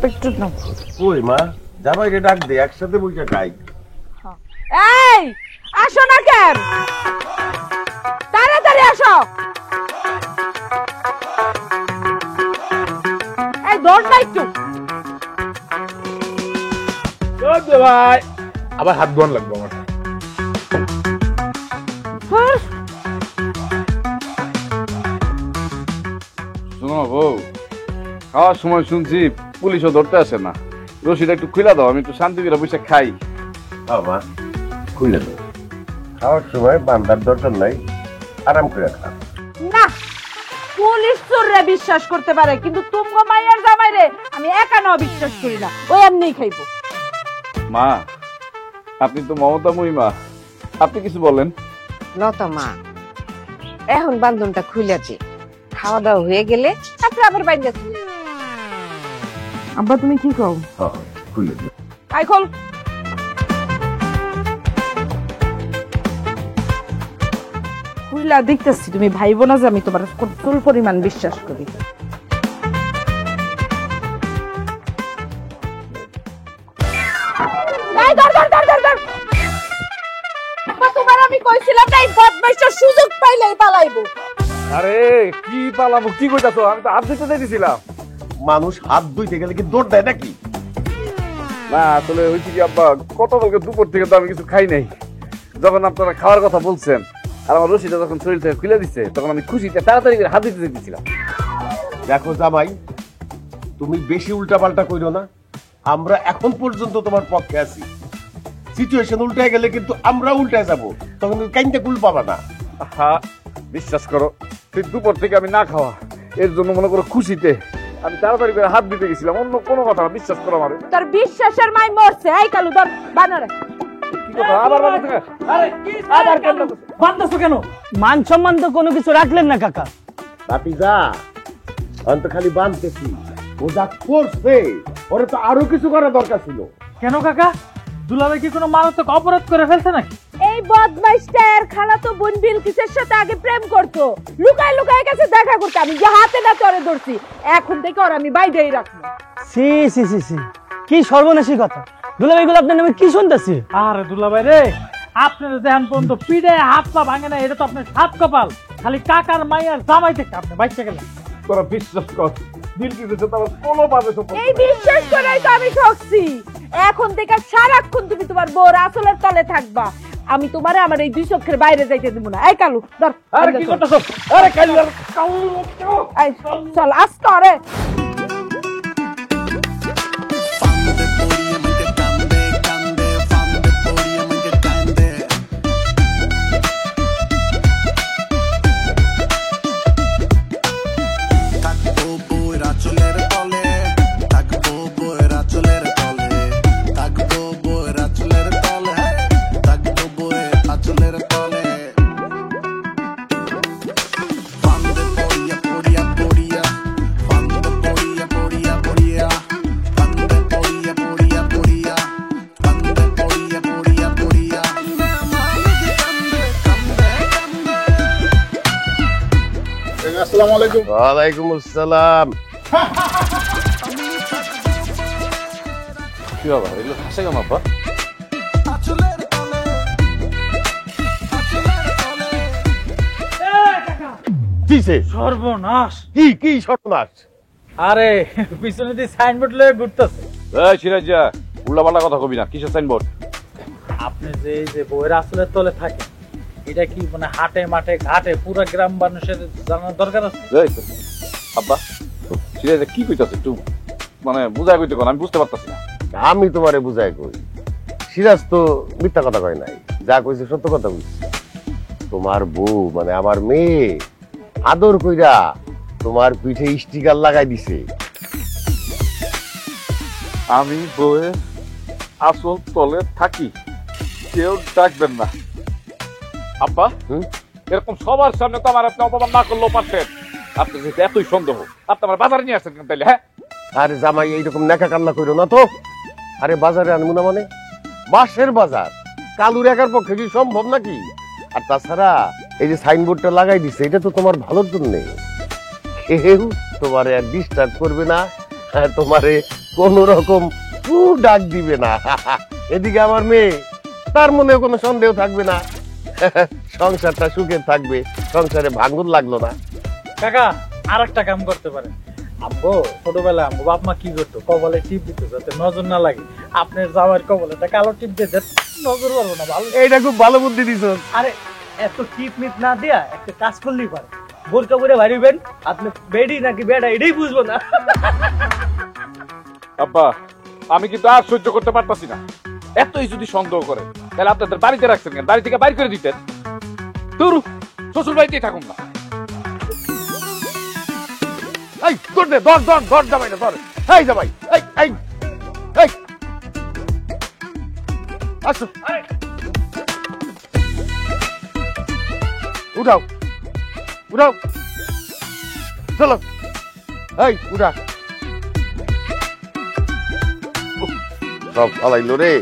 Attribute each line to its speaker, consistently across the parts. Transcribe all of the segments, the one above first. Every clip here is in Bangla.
Speaker 1: একটু নাও।
Speaker 2: কই মা, জামাইকে ডাক দে, একসাথে বইটা খাই।
Speaker 1: এই আসো না কেন, তাড়াতাড়ি আসো। এই দরজা একটু
Speaker 3: ভাই, আবার হাত ধোয়ান লাগবে আমার।
Speaker 4: শোনো বউ, খাওয়ার সময় শুনছি পুলিশও ধরতে আসে না, রশিটা একটু খুলে দাও, আমি একটু শান্তি করে বসে খাই।
Speaker 2: মা খুলে দাও, খাওয়ার সময় বান্দার দরকার নাই, আরাম করে খা।
Speaker 1: না, পুলিশ চোররে বিশ্বাস করতে পারে, কিন্তু তুমগো মাইয়ার জামাইরে আমি একানো বিশ্বাস করি না, ওই এমনিই খাইবো।
Speaker 4: মা, আপনি তো মমতাময়ী মা, আপনি কিছু বলেন।
Speaker 5: লতা মা, এখন বান্ধনটা খুলেছি, খাওয়া দাওয়া হয়ে গেলে তারপরে আবার বাইরে যাচ্ছি।
Speaker 1: আব্বা তুমি কি কও?
Speaker 2: হ্যাঁ খুলে দাও।
Speaker 1: আই খোল। খুইলা দেখতেছি তুমি ভাইবো না যে আমি তোমার কতল পরিমাণ বিশ্বাস করি। তোমার আমি কইছিলাম না এই বদমাইশটা সুযোগ পাইলেই পালাইবো।
Speaker 4: আরে কি পালাবো, কি কইতাছো? আমি তো হাত ধুইতে দিয়েছিলাম।
Speaker 2: মানুষ হাত ধুইতে গেলে কি দৌড় দেয় নাকি?
Speaker 4: না আসলে হয়েছে কি আব্বা, গতকালকে দুপুর থেকে তো আমি কিছু খাই নাই। যখন আপনারা খাওয়ার কথা বলছেন আর আমার রশিটা যখন শরীর থেকে খুলে দিচ্ছে, তখন আমি খুশিতে তাড়াতাড়ি করে হাত দিতে দিয়েছিলাম।
Speaker 2: দেখো জামাই, তুমি বেশি উল্টাপাল্টা কইরো না, আমরা এখন পর্যন্ত তোমার পক্ষে আছি। সিচুয়েশন উল্টায় গেলে কিন্তু আমরা উল্টায় যাব, তখন কাইন্তে কুল পাবা না।
Speaker 4: হ্যাঁ বিশ্বাস করো, ঠিক দুপুর থেকে আমি না খাওয়া, এর জন্য মনে করো খুশিতে আমি তাড়াতাড়ি করে হাত দিতে গেছিলাম, অন্য কোনো কথা না। বিশ্বাস করো আমারে।
Speaker 1: তোর বিশ্বাসের মাই মরছে। এই কালু ধর বানরে।
Speaker 4: কি কথা আবার বানাতে?
Speaker 3: আরে আবার কেন বাঁধতেছো কেন? মান সম্মান তো কোনো কিছু রাখলেন না কাকা।
Speaker 2: বাপি যা, অন্ত খালি বানতেছি, ও যা করছে ওরে তো আরো কিছু করা দরকার ছিল।
Speaker 3: কেন কাকা, দুলাভাই কি কোনো মারাত্মক অপরাধ করে ফেলছে নাকি?
Speaker 1: এই বদমাইশটা এর খালাতো বোন বিলকিসের সাথে আগে প্রেম করতো, লুকায় লুকায় কাছে দেখা করতে, আমি যে হাতে না ধরে ধরছি, এখন থেকে ওর আমি বাইরেই রাখবো।
Speaker 3: সি সি সি সি, কি সর্বনাশী কথা! দুলাভাই গুলো আপনার নামে কি শুনতেছি? আরে দুলাভাই রে, আপনার দেহান পর্যন্ত পিঠে হাত পা ভাঙে না, এটা তো আপনার সাত কপাল। খালি কাকার মাইয়ার জামাই থেকে আপনি বাইচে গেলেন।
Speaker 4: তোরা বিশ্বাস কর, বিলকিসের সাথে আমার কোনোভাবে সম্পর্ক
Speaker 1: এই বিশ্বাস করাই তো আমি ঠকছি। এখন থেকে সারাক্ষণ তুমি তোমার বউর আসলের তলে থাকবা, আমি তোমারে আমার এই দুই চোখের বাইরে যাইতে দেব না। এই কালু ধর।
Speaker 4: আরে কি করতেছো? আরে কালু
Speaker 1: এই চল আস্তে আরে।
Speaker 2: ওয়ালাইকুম আসসালাম।
Speaker 4: কি বাবা, এগুলো হাসে কেন আব্বা?
Speaker 3: সর্বনাশ!
Speaker 2: কি কি সর্বনাশ?
Speaker 3: আরে পিছনে দিয়ে সাইনবোর্ড লয়ে ঘুরতেছে।
Speaker 4: এই সিরাজা, উল্লাপাল্লা কথা কবি না। কিসের সাইনবোর্ড?
Speaker 3: আপনি যে এই যে বইয়ের আসলের তলে থাকে, এটা কি মানে হাটে মাঠে ঘাটে পুরো গ্রাম মানুষের জানার দরকার আছে?
Speaker 4: এই তো, আব্বা সিরাজা কি কইতাছে একটু মানে বুঝাই কইতে কোন, আমি বুঝতে পারতাছি না।
Speaker 2: আমি তোমারে বুঝাই কই, সিরাজ তো মিথ্যা কথা কয় নাই, যা কইছে সত্য কথা কইছে। তোমার বউ মানে আমার মেয়ে আদর কইরা তোমার পিঠে স্টিকার লাগাই দিছে।
Speaker 4: আমি বউয়ের আসল তলে থাকি, কেউ ডাকবেন না। আব্বা এরকম সবার সামনে তো আমার আপনি অপমান না করলেও পারতেন। আপনি যেহেতু এতই সন্দেহ, আপনি আমার বাজারে নিয়ে আসছেন কেন তাইলে? হ্যাঁ
Speaker 2: আরে জামাই এইরকম নেকা কান্না কইরো না তো। আরে বাজারে আনবো না মানে? বাঁশের বাজার, কালুর একার পক্ষে কি সম্ভব নাকি? আর তাছাড়া এই যে সাইনবোর্ডটা লাগাই দিছে, এটা তো তোমার ভালোর জন্য। কেউ তোমারে আর ডিস্টার্ব করবে না, তোমারে কোন রকম ডাক দিবে না। এদিকে আমার মেয়ে, তার মনে কোনো সন্দেহ থাকবে না, সংসারটা সুখে থাকবে, সংসারে ভাঙন লাগলো না।
Speaker 3: কাকা আর একটা কাম করতে পারেন। আব্বু ছোটবেলায় আম্মু বাপ মা কি করতো, কবলে টিপ দিত যাতে নজর না লাগে। আপনার জামার কবলে একটা কালো টিপ দিয়ে নজর পারবো না। ভালো,
Speaker 2: এইটা খুব ভালো বুদ্ধি দিছ।
Speaker 3: আরে এত টিপ মিট না দিয়া একটা কাজ করলেই পারে। বোরকা করে বাড়িবেন, আপনি বেডি নাকি বেডা এটাই বুঝবো না।
Speaker 4: আব্বা আমি কিন্তু আর সহ্য করতে পারতাছি না। এতই যদি সন্দেহ করে তাহলে আপনাদের বাড়িতে রাখছেন কেন? বাড়ি থেকে বাইর করে দিতেন। তোর শ্বশুর বাড়িতেই থাকুন না।
Speaker 2: এই ধর দে, ধর ধর ধর জামাই না, ধর। এই জামাই, এই এই এই আসো, উঠাও উঠাও, চলো। এই উঠা, সব ফালাইলো রে।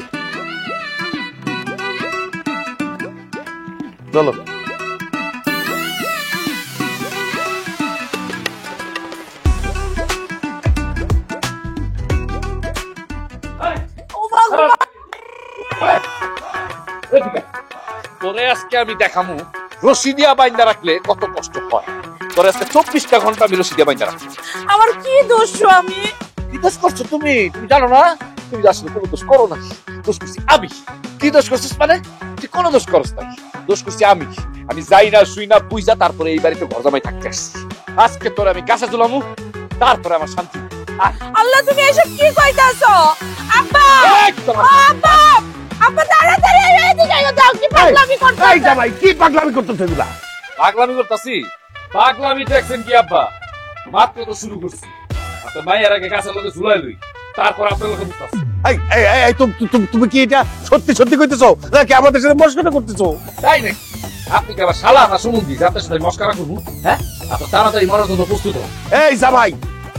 Speaker 2: চলো।
Speaker 4: তোরে আজকে আমি দেখামু রশি দিয়া বাইন্দা রাখলে কত কষ্ট হয়। তোরে আজকে 24টা ঘন্টা আমি রশি দিয়া বাইন্দা রাখছি।
Speaker 1: আমার কি দোষ আমি?
Speaker 4: কি দোষ করছো তুমি? তুমি জানো না? তুমি আসলে কোনো দোষ করো না। দোষ করছি আমি। কি দোষ করছিস মানে? তুই কোনো দোষ করস নাই। দোষ করছি আমি। আমি যাই না শুই না বুঝা তারপরে এই বাড়িতে ঘর জামাই থাকতে আসছি। আজকে তোরে আমি কাছে ঝুলামু, তারপরে আমার শান্তি।
Speaker 1: আল্লাহ, তুমি এসব কি কইতাছো? আব্বা, আব্বা, আব্বা তাড়াতাড়ি এদিকে আইও, দাও কি পাগলামি করছো?
Speaker 2: এই জামাই, কি পাগলামি করতেছ এগুলা?
Speaker 4: পাগলামি করতাছি? পাগলামি দেখছেন কি আব্বা? মাত্র তো শুরু করছি। আপনার মায়ের আগে গাছের লোকে ঝুলাই লই, তারপর আপনার লোকে বুঝতেছি।
Speaker 2: এই এই এই তুমি কি এটা সত্যি সত্যি কইতেছো নাকি আমাদের সাথে মস্করা করতেছো?
Speaker 4: তাই নাকি? আপনি কি আবার শালা না সুমন্দি যে আপনার সাথে মস্করা করবো? হ্যাঁ, আপনার তাড়াতাড়ি মরার জন্য প্রস্তুত হন।
Speaker 2: এই জামাই,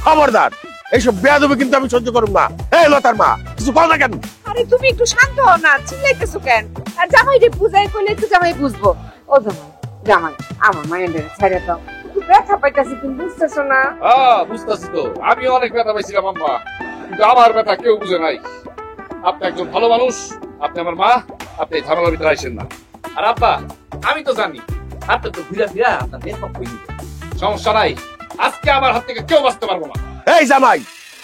Speaker 2: খবরদার, এইসব বেয়াদবি কিন্তু আমি সহ্য করব না। এই লতার মা, কিছু কও না কেন?
Speaker 5: আরে তুমি একটু শান্ত হও না, চিল্লাইতেছো কেন? আর জামাই রে বুঝাই কইলে তো জামাই বুঝবো। ও জামাই, জামাই আমার মায়ের ছেড়ে দাও, একটু ব্যথা পাইতাছি, তুমি বুঝতেছো না?
Speaker 4: বুঝতেছি তো, আমি অনেক ব্যথা পাইছিলাম আম্মা, কিন্তু আমার ব্যথা কেউ বুঝে নাই। আপনি একজন ভালো মানুষ, আপনি আমার মা, আপনি এই ঝামেলার ভিতরে আইসেন না। আর আব্বা, আমি তো জানি আপনি তো ঘুরা ফিরা আপনার মেয়ে সব কই দিবেন। সমস্যা নাই, আজকে আমার হাত থেকে কেউ বাঁচতে পারবো না।
Speaker 2: এই জামাই,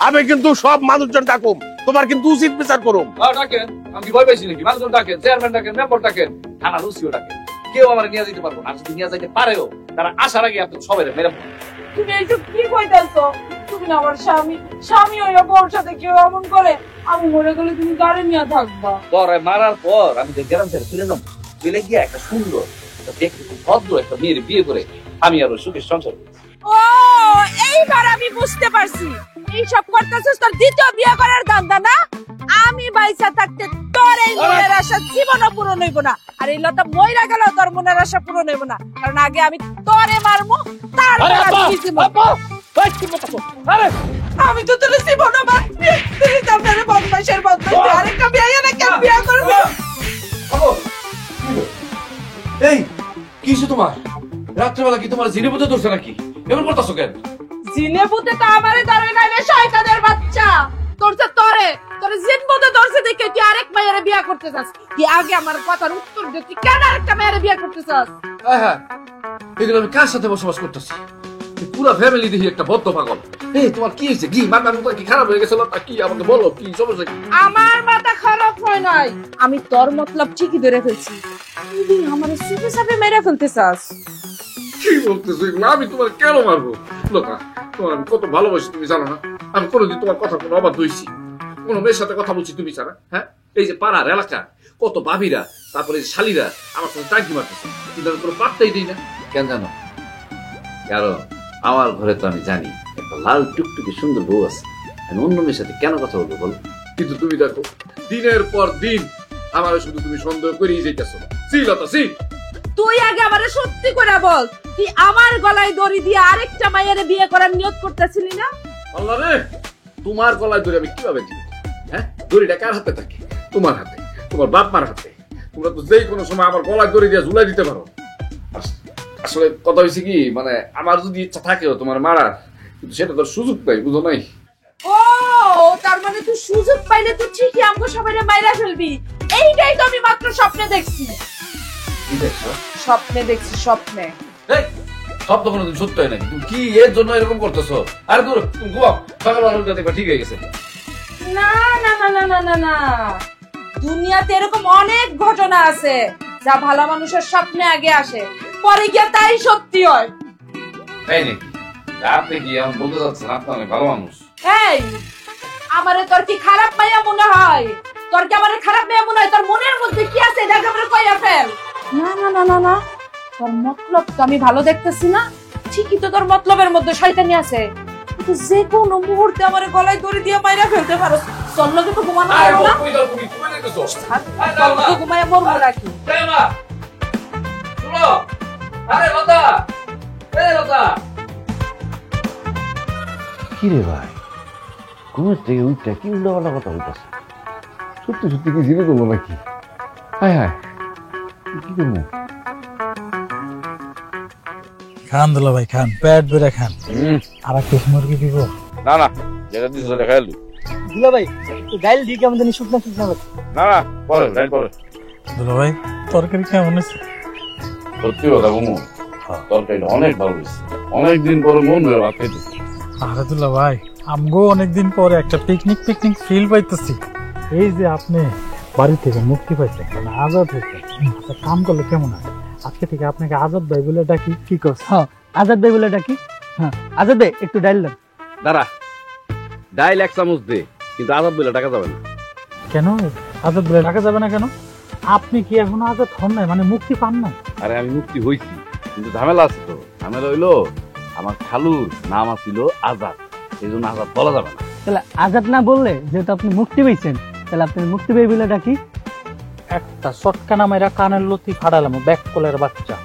Speaker 2: আমি কিন্তু সব মানুষজন ডাকুম, তোমার কিন্তু উচিত বিচার করুম।
Speaker 4: ডাকেন, আমি কি ভয় পাইছি নাকি? মানুষজন ডাকেন, চেয়ারম্যান ডাকেন, মেম্বার ডাকেন, থানা রুসিও ডাকেন, কেউ আমার নিয়ে যেতে পারবো না। আর যদি নিয়ে যাইতে পারেও, তারা আসার আগে আপনি সবাই মেরে ফেলবেন।
Speaker 1: তুমি এইসব কি কইতাছো? তুমি না আমার স্বামী, স্বামী হইয়া বউর সাথে কেউ এমন করে, আমি মরে গেলে তুমি গাড়ি নিয়ে থাকবা।
Speaker 4: পরে মারার পর আমি যে গ্রাম ছেড়ে চলে যাবো, চলে গিয়ে একটা সুন্দর দেখতে ভদ্র একটা মেয়ের বিয়ে করে আমি আরো সুখের সংসার করবো।
Speaker 1: ও, এইবার আমি বুঝতে পারছি, এইসব করতেছিস তোর দ্বিতীয় বিয়ে করার ধান্দা না? আমি বাইসা থাকতে তোর এই মনের আশা জীবনও পূরণ হইব না, আর এই লতা মইরা গেল তোর মনের আশা পূরণ হইব না, কারণ আগে আমি তোরে মারমু, তারপর আমি জীবন। আমি তো তোর জীবন তুই তারপরে বদমাইশের বদমাইশ, আরেকটা বিয়ে না কেন বিয়ে করবি?
Speaker 4: এই কিছু তোমার রাত্রেবেলা কি তোমার জিনে বুঝে ধরছে নাকি? এমন করতেছো কেন?
Speaker 1: জিনে বুতে তো আমারে ধরে নাই রে শয়তানের বাচ্চা, তোরছে তোরে জিন বুতে ধরছে দেখে তুই আরেক মায়ের বিয়ে করতে চাস? তুই আগে আমার কথার উত্তর দে, তুই কেন আরেকটা মায়ের বিয়ে করতে চাস?
Speaker 4: হ্যাঁ, এগুলো আমি কার সাথে বসবাস করতেছি? পুরো ফ্যামিলি দেখি একটা বদ্ধ পাগল। এই তোমার কি হয়েছে? কি মাথার মতো কি খারাপ হয়ে গেছিল? কি আমাকে বলো, কি সমস্যা?
Speaker 1: আমার মাথা খারাপ হয় নাই, আমি তোর মতলব ঠিকই ধরে ফেলছি। তুই আমার সুপে সাপে মেরে ফেলতে চাস?
Speaker 4: কি বলতেছো এগুলো? আমি তোমার কেন মারবো? লোকা, তোমার আমি কত ভালোবাসি তুমি জানো না? আমি কোনোদিন তোমার কথা কোনো অবাধ্য হইছি? কোন মেয়ের সাথে কথা বলছি তুমি ছাড়া? হ্যাঁ, এই যে পাড়ার এলাকা কত ভাবিরা, তারপরে শালীরা আমার সাথে টাঙ্কি মারতেছে, কিন্তু আমি কোনো পাত্তাই দিই না। কেন জানো? কারণ আমার ঘরে তো আমি জানি একটা লাল টুকটুকি সুন্দর বউ আছে, আমি অন্য মেয়ের সাথে কেন কথা বলবো বলো? কিন্তু তুমি দেখো দিনের পর দিন আমার শুধু তুমি সন্দেহ করেই যাইতেছো।
Speaker 1: তুই আগে আমারে সত্যি করে বল, তুই আমার গলায় দড়ি দিয়ে আরেকটা মায়ের বিয়ে করার নিয়ত করতেছিলি না?
Speaker 4: আল্লাহ রে, তোমার গলায় দড়ি আমি কিভাবে দিব? হ্যাঁ, দড়িটা কার হাতে থাকে? তোমার হাতে, তোমার বাপ মার হাতে। তোমরা তো যেই কোনো সময় আমার গলায় দড়ি দিয়ে ঝুলাই দিতে পারো। আসলে কথা হয়েছে কি, মানে আমার যদি ইচ্ছা থাকেও তোমার মারার, কিন্তু সেটা তো সুযোগ নাই, বুঝো নাই?
Speaker 1: ও তার মানে তুই সুযোগ পাইলে তুই ঠিকই আমগো সবাইরে মাইরা ফেলবি। এইটাই তো আমি মাত্র স্বপ্নে দেখছি।
Speaker 6: কি দেখছো?
Speaker 1: স্বপ্নে দেখছি, স্বপ্নে।
Speaker 6: এই, সব তো কোনোদিন সত্য হয় নাকি? তুমি কি এর জন্য এরকম করতেছো? আরে দূর, তুমি ঘুমাও, সকালবেলা উঠে দেখবা ঠিক হয়ে গেছে।
Speaker 1: না না না না না না না, দুনিয়াতে এরকম অনেক ঘটনা আছে যা ভালো মানুষের স্বপ্নে আগে আসে, পরে গিয়ে তাই সত্যি হয়।
Speaker 6: তাই নাকি? আপনি কি এমন বলতে চাচ্ছেন আপনি অনেক ভালো মানুষ?
Speaker 1: এই, আমারে তোর কি খারাপ মাইয়া মনে হয়? তোর কি আমারে খারাপ মাইয়া মনে হয়? তোর মনের মধ্যে কি আছে এটা আমারে কইয়া ফেল। না না না না না, তোর মতলব তো আমি ভালো দেখতেছি না। ঠিকই তো তোর মতলবের মধ্যে শয়তানি আছে। তুই যে কোনো মুহূর্তে আমারে গলায় দড়ি দিয়ে মাইরা ফেলতে পারোস। তোর লগে তো ঘুমানো
Speaker 6: আরে
Speaker 1: যাবে না।
Speaker 6: কই দাও তুমি? কই দেখতেছো?
Speaker 1: তোর লগে ঘুমাইয়া মরবো নাকি?
Speaker 6: এই মা, শুনো। আরে লতা, এই লতা।
Speaker 2: কি রে ভাই, ঘুমের থেকে উঠটা কি উল্টাপাল্টা কথা বলতেছে? সত্যি সত্যি কি জিনে করবো নাকি? হায় হায়, কি করবো?
Speaker 3: খান দুলা ভাই খান, পেট ভরে খান। আর এক পিস মুরগি দিব?
Speaker 4: না না, যেটা দিছো সেটা খাইল।
Speaker 3: দুলা ভাই একটু ডাইল দিয়ে কেমন জানি শুকনা শুকনা লাগে।
Speaker 4: না না, পরে রাইট পরে।
Speaker 3: দুলা ভাই তরকারি কেমন আছে?
Speaker 4: সত্যি কথা বলবো, তরকারিটা অনেক ভালো হয়েছে। অনেকদিন পরে মন ধরে ভাত খাইতেছি।
Speaker 3: আরে দুলা ভাই আমগো অনেকদিন পরে একটা পিকনিক পিকনিক ফিল পাইতেছি। এই যে আপনি বাড়ি থেকে মুক্তি পাইছেন, মানে আজাদ হয়েছেন, একটা কাম করলে কেমন হয়? আজকে থেকে আপনাকে আজাদ ভাই বলে ডাকি, কি করছ? হ্যাঁ আজাদ ভাই বলে ডাকি। হ্যাঁ আজাদ ভাই একটু ডাইল দেন।
Speaker 6: দাঁড়া, ডাইল এক চামচ দে, কিন্তু আজাদ বলে টাকা যাবে না।
Speaker 3: কেন আজাদ বলে ডাকা যাবে না কেন? আপনি কি এখনো আজাদ হন নাই, মানে মুক্তি পান নাই?
Speaker 6: আরে আমি মুক্তি হইছি, কিন্তু ঝামেলা আছে তো। ঝামেলা হইলো আমার খালুর নাম আছিল আজাদ, এই জন্য আজাদ বলা যাবে না।
Speaker 3: তাহলে আজাদ না বললে, যেহেতু আপনি মুক্তি পেয়েছেন, তাহলে আপনি মুক্তি পেয়ে বলে ডাকি। একটা শটকা নামেরা কানের লতি ফাড়ালাম, ব্যাক কলের বাচ্চা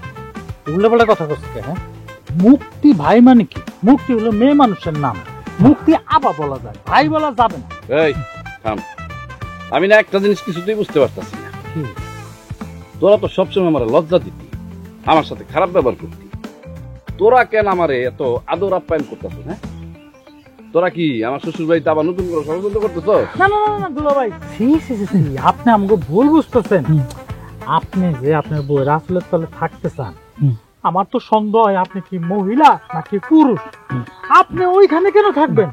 Speaker 3: উল্লে পাল্টা কথা করছে। হ্যাঁ, মুক্তি ভাই মানে কি? মুক্তি হলো মেয়ে মানুষের নাম। মুক্তি আবা বলা যায়, ভাই বলা যাবে না।
Speaker 6: এই থাম, আমি না একটা জিনিস কিছুতেই বুঝতে পারতাছি না।
Speaker 3: কি?
Speaker 6: তোরা তো সবসময় আমার লজ্জা দিতি, আমার সাথে খারাপ ব্যবহার করতি। তোরা কেন আমারে এত আদর আপ্যায়ন করতেছ? হ্যাঁ, তোরা কি আমার শ্বশুর বাড়িতে আবার নতুন করে ষড়যন্ত্র করতেছ?
Speaker 3: না না না দুলা ভাই, আপনি আমাকে ভুল বুঝতেছেন। আপনি যে আপনার বই রাসুলের তলে থাকতে চান, আমার তো সন্দেহ হয় আপনি কি মহিলা নাকি পুরুষ। আপনি ওইখানে কেন থাকবেন?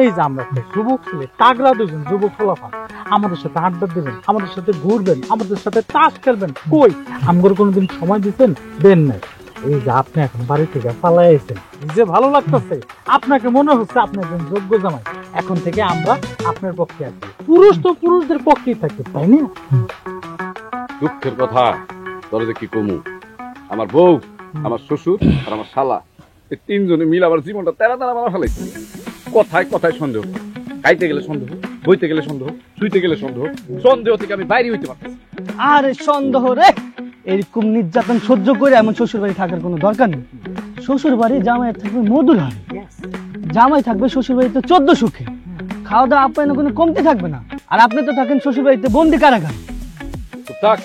Speaker 3: এই যে আমরা একটা যুবক ছেলে, তাগড়া দুজন যুবক ফলাফল, আমাদের সাথে আড্ডা দিবেন, আমাদের সাথে ঘুরবেন, আমাদের সাথে তাস খেলবেন। কই আমগর কোনোদিন সময় দিচ্ছেন? দেন নাই। এই যে আপনি এখন বাড়ি থেকে পালাই আছেন, যে ভালো লাগতেছে, আপনাকে মনে হচ্ছে আপনি একজন যোগ্য জামাই। এখন থেকে আমরা আপনার পক্ষে আছি। পুরুষ তো পুরুষদের পক্ষেই থাকে, তাই না?
Speaker 6: দুঃখের কথা, তোরা যে কি কমু, আমার বউ, আমার শ্বশুর আর আমার শালা, এই তিনজনে মিলে আমার জীবনটা তেরা তেরা মারা ফেলাইছে। কথায় কথায় সন্দেহ, খাইতে গেলে সন্দেহ, বইতে গেলে সন্দেহ, শুইতে গেলে সন্দেহ, সন্দেহ থেকে আমি বাইরে হইতে পারতেছি।
Speaker 7: আরে সন্দেহ রে, এরকম নির্যাতন সহ্য করে এমন শ্বশুর বাড়ি থাকার কোনো দরকার নেই। শ্বশুর বাড়ি জামাই থাকবে মধুর হারে, জামাই থাকবে শ্বশুর বাড়িতে 14 সুখে, খাওয়া দাওয়া আপ্যায়নে কোনো কমতি থাকবে না। আর আপনি তো থাকেন শ্বশুর বাড়িতে বন্দি কারাগারে।
Speaker 6: থাক,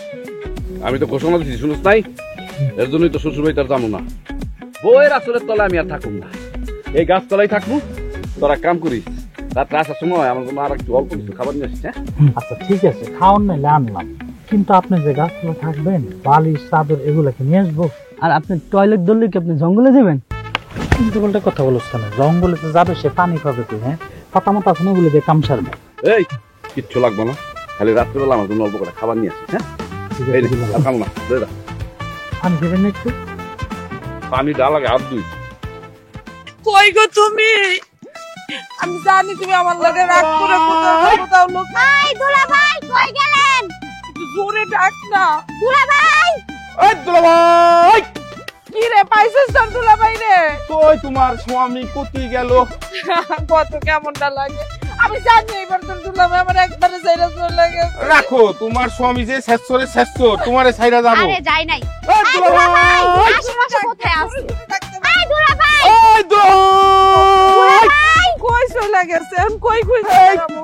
Speaker 6: আমি তো ঘোষণা দিচ্ছি, শুনুস নাই? এর জন্যই তো শ্বশুর বাড়িতে আর যাবো না। বইয়ের আসলের তলায় আমি আর থাকুন না, এই গাছতলায় থাকবো। তোরা কাম করিস, রাত্রে আসার সময় আমার জন্য আর একটু অল্প কিছু খাবার নিয়ে আসিস। হ্যাঁ
Speaker 3: আচ্ছা ঠিক আছে, খাওয়ান নাইলে আনলাম, কিন্তু আপনি যে গাছগুলো থাকবেন, বালিশ চাদর এগুলোকে নিয়ে আসবো।
Speaker 7: আর আপনি টয়লেট ধরলে কি আপনি জঙ্গলে যাবেন?
Speaker 3: কিন্তু বলতে কথা বলছ কেন? জঙ্গলে তো যাবে, সে পানি পাবে কি? হ্যাঁ, পাতা মাতা আছে, ওগুলো দিয়ে কাম সারবে।
Speaker 6: এই কিচ্ছু লাগবে না, খালি রাত্রেবেলা আমার জন্য অল্প করে খাবার নিয়ে আসিস। হ্যাঁ,
Speaker 3: ঠিক
Speaker 6: এই
Speaker 3: আছে,
Speaker 6: নে, আর খাবো না, দে দা।
Speaker 3: পানি দেবেন না একটু?
Speaker 6: পানি ডাল লাগে হাত দুই।
Speaker 1: কই গো তুমি? আমি জানি তুমি আমার লগে রাগ করে কোথাও না কোথাও লোক।
Speaker 8: ভাই দুলা ভাই কই গেলেন?
Speaker 1: একটু জোরে ডাক না।
Speaker 8: দুলা ভাই
Speaker 4: এই দুলাভাই,
Speaker 1: কি রে, পাইছিস তোর দুলাভাই রে?
Speaker 4: কই তোমার স্বামী কোথায় গেল?
Speaker 1: কত কেমনটা লাগে। আমি জানি এবার তোর দুলাভাই আমার একবারে ছেড়ে চলে গেছে।
Speaker 4: রাখো, তোমার স্বামী যে শেষরে শেষর, তোমারে ছাইরা যাবো।
Speaker 8: আরে যাই নাই।
Speaker 4: এই দুলাভাই,
Speaker 8: আশেপাশে কোথায় আছে? এই দুলা ভাই
Speaker 4: এই দুলাভাই,
Speaker 1: কই চলে গেছে? আমি কই খুঁজে বেড়াবো?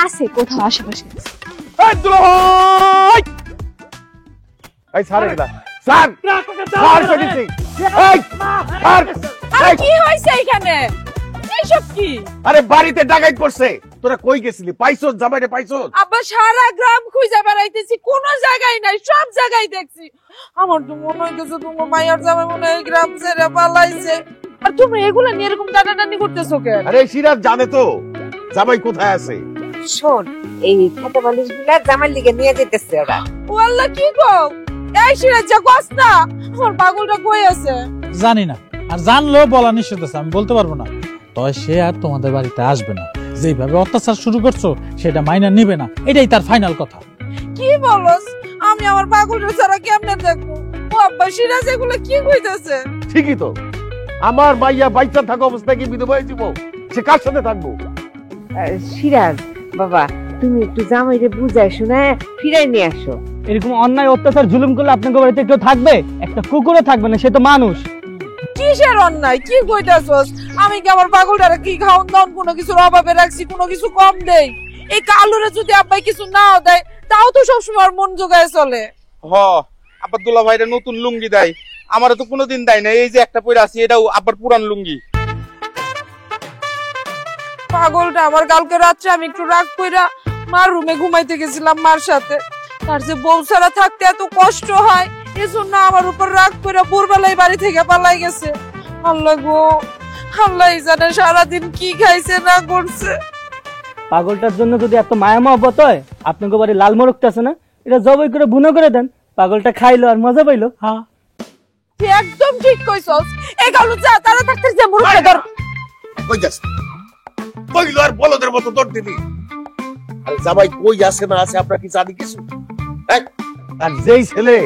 Speaker 8: আছে কোথাও আশেপাশে।
Speaker 4: এই দুলাভাই, এই সারে গেলা, স্যার স্যার কইছি, এই স্যার,
Speaker 1: আর কি হইছে এখানে? এইসব কি?
Speaker 2: আরে বাড়িতে ডাকাইত করছে, তোরা কই গেছিলি? পাইছস জামাইরে পাইছস?
Speaker 1: আব্বা সারা গ্রাম খুঁজে বেড়াইতেছি, কোন জায়গায় নাই, সব জায়গায় দেখছি। আমার তো মনে হইতেছে তোমার মায়ের জামাই মনে হয় এই গ্রাম ছেড়ে পালাইছে। আর তুমি এগুলা নিয়ে এরকম টানাটানি করতেছো কেন?
Speaker 2: আরে সিরাজ জানে তো জামাই কোথায় আছে।
Speaker 5: শোন, এই খাতা বালিশ গুলা জামার লিগে নিয়ে যেতেছে ওরা।
Speaker 1: ও আল্লাহ, কি গো? এই সিরাজ যা কস না, আমার পাগলটা কই আছে?
Speaker 3: জানি না, আর জানলেও বলা নিষেধ আছে, আমি বলতে পারবো না। তবে সে আর তোমাদের বাড়িতে আসবে না। যেভাবে অত্যাচার শুরু করছো সেটা মাইনা নিবে না, এটাই তার ফাইনাল কথা।
Speaker 1: কি বলস? আমি আমার পাগলটা ছাড়া কেমনে দেখবো? ও আব্বা, সিরাজ এগুলা কি কইতাছে?
Speaker 2: ঠিকই তো, আমার মাইয়া বাইচা থাকা অবস্থায় কি বিধবা হয়ে যাবো? সে কার সাথে থাকবো?
Speaker 5: সিরাজ বাবা, তুমি একটু জামাইরে বুঝাই শোনায় ফিরাই নিয়ে আসো।
Speaker 7: এরকম অন্যায় অত্যাচার জুলুম করলে আপনাদের বাড়িতে কেউ থাকবে? একটা কুকুরও থাকবে না, সে তো মানুষ।
Speaker 1: কিসের অন্যায়? কি কইতাছস? আমি কি আমার পাগলটারে কি খাওন দাওন কোনো কিছুর অভাবে রাখছি? কোনো কিছু কম দেই? এই কালুরে যদি আব্বাই কিছু নাও দেয়, তাও তো সবসময় মন জোগায় চলে।
Speaker 9: হ, আব্বার দুলা ভাইরে নতুন লুঙ্গি দেয়, আমারে তো কোনোদিন দেয় না। এই যে একটা পরে আছি, এটাও আব্বার পুরান লুঙ্গি।
Speaker 1: পাগলটা আমার কালকে রাত্রে আমি একটু রাগ কইরা মার রুমে ঘুমাইতে গেছিলাম মার সাথে। তার যে বউ ছাড়া থাকতে এত কষ্ট হয়, এজন্য আমার উপর রাগ কইরা ভোরবেলায় বাড়ি থেকে পালাই গেছে। আল্লাহ গো, আল্লাহ জানে সারাদিন কি খাইছে না করছে।
Speaker 7: পাগলটার জন্য যদি এত মায়া মহব্বত হয়, আপনাকে বাড়ি লাল মোরগটা আছে না, এটা জবাই করে বুনো করে দেন, পাগলটা খাইলো আর মজা পাইলো।
Speaker 3: হ্যাঁ,
Speaker 1: তুই একদম ঠিক কইছস। এই কালু যা তারা থাকতে যে মুরগি ধর।
Speaker 2: কই যাস? কইলো আর বলদের মতো দৌড় দিলি। আরে জামাই কই আছে না আছে আপনারা কি জানি কিছু? হ্যাঁ? আর যেই ছেলে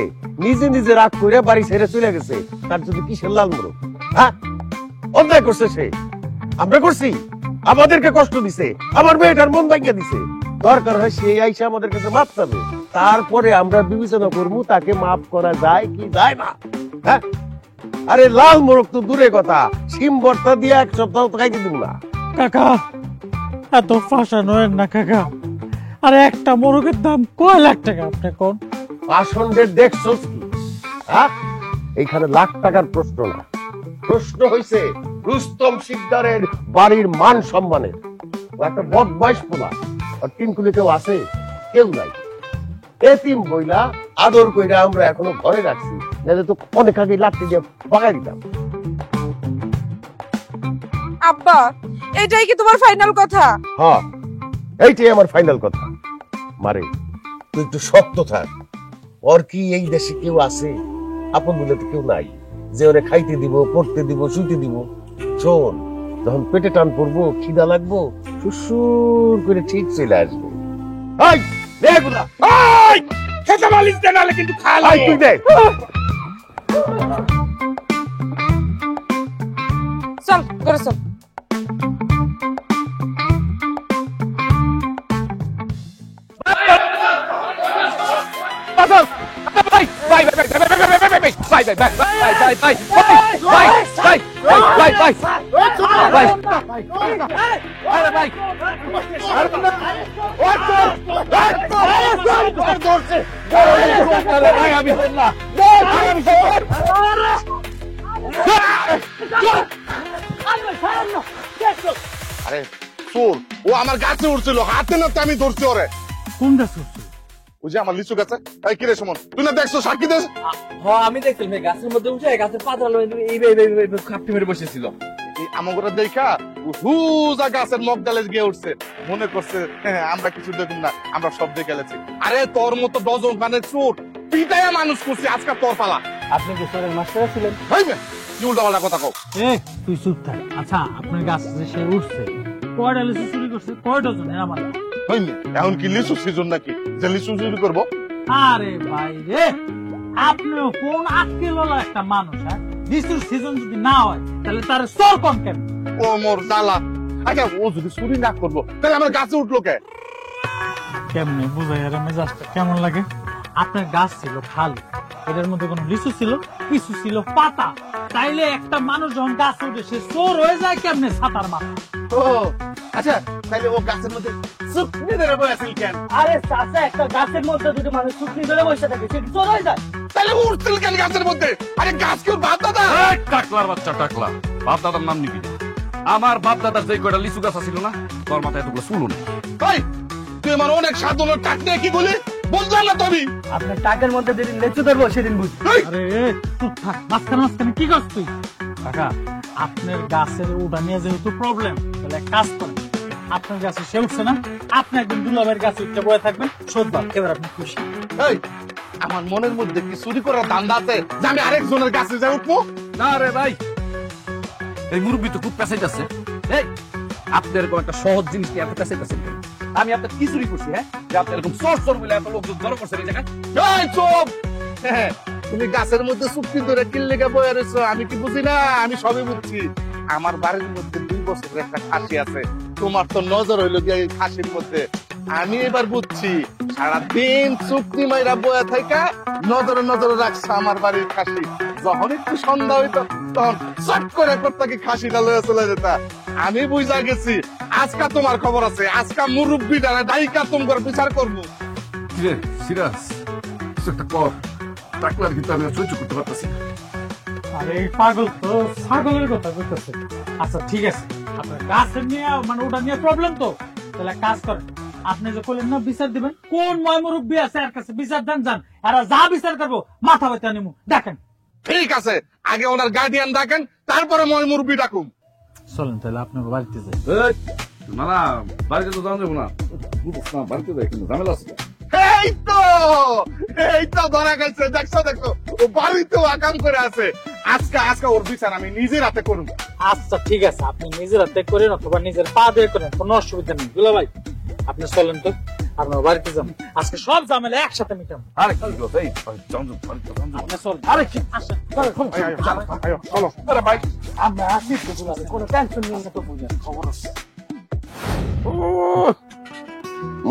Speaker 2: নিজে নিজে রাগ করে বাড়ি ছেড়ে চলে গেছে, তার যদি কিসের লাল মোড়ক? হ্যাঁ, অন্যায় করছে সে, আমরা করছি? আমাদেরকে কষ্ট দিছে, আমার মেয়েটার মন ভাঙিয়ে দিছে। দরকার হয় সে আইসা আমাদের কাছে মাপ চাবে, তারপরে আমরা বিবেচনা করবো তাকে মাফ করা যায় কি যায় না। হ্যাঁ, আরে লাল মোড়ক তো দূরে কথা, সিম ভর্তা দিয়ে এক সপ্তাহ তো খাইতে দিব না।
Speaker 3: কাকা এত ফাঁসানো না কাকা। আর একটা মোরগের দাম কয় লাখ টাকা আপনি কোন?
Speaker 2: পাষণ্ডের দেখছো কি? হ্যাঁ, এইখানে লাখ টাকার প্রশ্ন না, প্রশ্ন হইছে রুস্তম শিকদারের বাড়ির মান সম্মানের। ও একটা বদমাইশ পোলা, আর টিনকুলি কেউ আছে? কেউ নাই। এতিম বইলা আদর কইরা আমরা এখনো ঘরে রাখছি, নাহলে তো অনেক আগে লাঠি দিয়ে বাগাই দিতাম।
Speaker 1: আব্বা, এটাই কি তোমার ফাইনাল কথা?
Speaker 2: হ্যাঁ, এইটাই আমার ফাইনাল কথা। মারে, তুই একটু শক্ত থাক। ওর কি এই দেশে কেউ আছে? আপন বলে তো কেউ নাই যে ওরে খাইতে দিব, পড়তে দিব, শুইতে দিব। শোন, যখন পেটে টান পড়বো, খিদা লাগবো, সুসুর করে ঠিক চলে আসবো। এই, দে এগুলা।
Speaker 9: এই, খেতে বালিশ দে, নাহলে কিন্তু খাওয়া
Speaker 2: এই, তুই দে।
Speaker 1: চল করে চল।
Speaker 9: আরে চোর, ও আমার গাছে উঠছিল, হাতে নাতে আমি ধরছি ওরে।
Speaker 3: কোনটা শুনছো?
Speaker 9: ওই যে আমার লিচু গাছে। এই কিরে সুমন, তুই না দেখছো সাক্ষী দেশ?
Speaker 7: আমি দেখছিলাম গাছের মধ্যে উঠে গাছের পাতা খাপটি মেরে বসেছিল।
Speaker 9: আমাকে দেখা হুজা গাছের মগ ডালে গিয়ে উঠছে, মনে করছে হ্যাঁ, আমরা কিছু দেখুন না, আমরা সব দেখে গেছি। আরে তোর মতো ডজন মানে চোর পিটাইয়া মানুষ করছি, আজকে তোর পালা।
Speaker 7: আপনি কি স্যারের মাস্টার ছিলেন?
Speaker 9: কি উল্টা পাল্টা কথা কও।
Speaker 3: তুই চুপ থাক। আচ্ছা, আপনার গাছ যে সে উঠছে, কয়টা লিচু চুরি করছে? কয় ডজন? আমার
Speaker 9: এখন কি লিচু সিজন নাকি যে লিচু চুরি করবো?
Speaker 3: আরে ভাই রে, আপনিও কোন আজকেলওয়ালা একটা মানুষ। হ্যাঁ, লিচুর সিজন যদি না হয় তাহলে তার চোর কম কেন?
Speaker 9: ও মোর জ্বালা। আচ্ছা, ও যদি চুরি না করবো তাহলে আমার গাছে উঠলো কে?
Speaker 3: কেমনে বুঝাই আর মেজাজটা কেমন লাগে? আপনার গাছ ছিল খালি, এটার মধ্যে কোনো লিচু ছিল? কিছু ছিল পাতা। তাইলে একটা মানুষ যখন গাছে উঠে সে চোর হয়ে যায় কেমনে? ছাতার মাথা।
Speaker 9: ও আচ্ছা, তাহলে ও গাছের মধ্যে শুকনি ধরে বসেছিল কেন?
Speaker 7: আরে চাচা, একটা গাছের মধ্যে দুটো মানুষ শুকনি ধরে বসে থাকে, সে চোর হয়ে যায়?
Speaker 9: তাহলে উঠছিল কেন গাছের মধ্যে? আরে গাছ কেউ বাপ দাদা?
Speaker 6: টাকলার বাচ্চা টাকলা, বাপ দাদার নাম নিবি না। আমার বাপ দাদার যে কয়টা লিচু গাছ ছিল না, তোর মাথায় এতগুলো চুল নেই।
Speaker 9: ভাই তুই আমার অনেক সাধনের টাক দিয়ে কি বলি বুঝলাম না তুমি।
Speaker 7: আপনার টাকের মধ্যে যেদিন লেচু ধরবো সেদিন বুঝবো।
Speaker 3: আরে চুপ থাক, মাঝখানে মাঝখানে কি করছ তুই? কাকা, আপনার গাছের উঠা নিয়ে যেহেতু প্রবলেম, তাহলে এক কাজ করেন, আপনার গাছে সে উঠছে না, আপনি একদিন দুলাভাইয়ের গাছে উঠতে বয়ে থাকবেন, শোধবার, এবার আপনি খুশি।
Speaker 9: এই আমার মনের মধ্যে কি চুরি করার ধান্দা আছে যে আমি আরেকজনের কাছে যাই উঠবো?
Speaker 6: না রে ভাই, এই মুরব্বী তো খুব পেঁচাইতেছে। এই আপনি এরকম একটা সহজ জিনিস নিয়ে এত পেঁচাইতেছেন কেন? আমি আপনার কি চুরি করছি, হ্যাঁ, যে আপনি এরকম চোর চোর বলে এত লোকজন জড়ো করছেন এই জায়গায়?
Speaker 9: এই চুপ! হ্যাঁ, তুমি গাছের মধ্যে চুক্তি ধরে কিল্লেগে বয়ে রয়েছো, আমি কি বুঝি না? আমি সবই বুঝছি। আমার বাড়ির মধ্যে 2 বছরের একটা খাসি আছে, তোমার তো নজর হইলো গিয়ে এই খাসির মধ্যে। আমি এবার বুঝছি, সারাদিন চুক্তি মাইরা বয়ে থাকা নজরে নজরে রাখছে আমার বাড়ির খাসি। যখন একটু সন্ধ্যা হইতো তখন চট করে তাকে খাসিটা লয়ে চলে যেতা। আমি বুঝা গেছি আজকা তোমার খবর আছে, আজকা মুরব্বী ডানা ডাইকা তোমার বিচার করবো।
Speaker 6: কিরে সিরাজ, কিছু একটা কর, টাকলার কিন্তু আমি আর সহ্য করতে পারতেছি না।
Speaker 3: আরে এই পাগল তো ছাগলের কথা বলতেছে। আচ্ছা ঠিক আছে, আপনার গাছের নিয়ে মানে ওটা নিয়ে প্রবলেম তো, তাহলে এক কাজ করেন, আপনি যে বললেন না বিচার দিবেন, কোন ময় মুরব্বী আছে এর কাছে বিচার দেন, যান, আর যা বিচার করবো মাথা ব্যথা নিমু, দেখেন।
Speaker 9: ঠিক আছে, আগে ওনার গার্ডিয়ান ডাকেন, তারপরে মই মুরব্বী ডাকুম।
Speaker 3: চলেন তাহলে আপনার বাড়িতে যাই।
Speaker 6: না না, বাড়িতে তো জানা যাবো না, বাড়িতে যাই, কিন্তু ঝামেলা আছে।
Speaker 9: এই তো ধরা গেছে, দেখছো দেখো, ও বাড়িতেও আকাম করে আছে। আজকে ওর বিচার আমি নিজের হাতে করুন।
Speaker 3: আচ্ছা ঠিক আছে, আপনি নিজের হাতে করেন অথবা নিজের পা দিয়ে করেন, কোনো অসুবিধা নেই। দুলা ভাই আপনি চলেন তো, আপনার বাড়িতে যান, আজকে সব ঝামেলা একসাথে মিটাম।
Speaker 6: আরে কি হলো, এই জমজম বাড়িতে জমজম।
Speaker 3: আপনি চলেন।
Speaker 6: আরে কি
Speaker 3: আসেন, চলেন,
Speaker 9: চলো। আরে ভাই
Speaker 3: আমরা আসি তো, দুলা ভাই, কোনো টেনশন নিয়ে না তো, বুঝেন খবর আছে।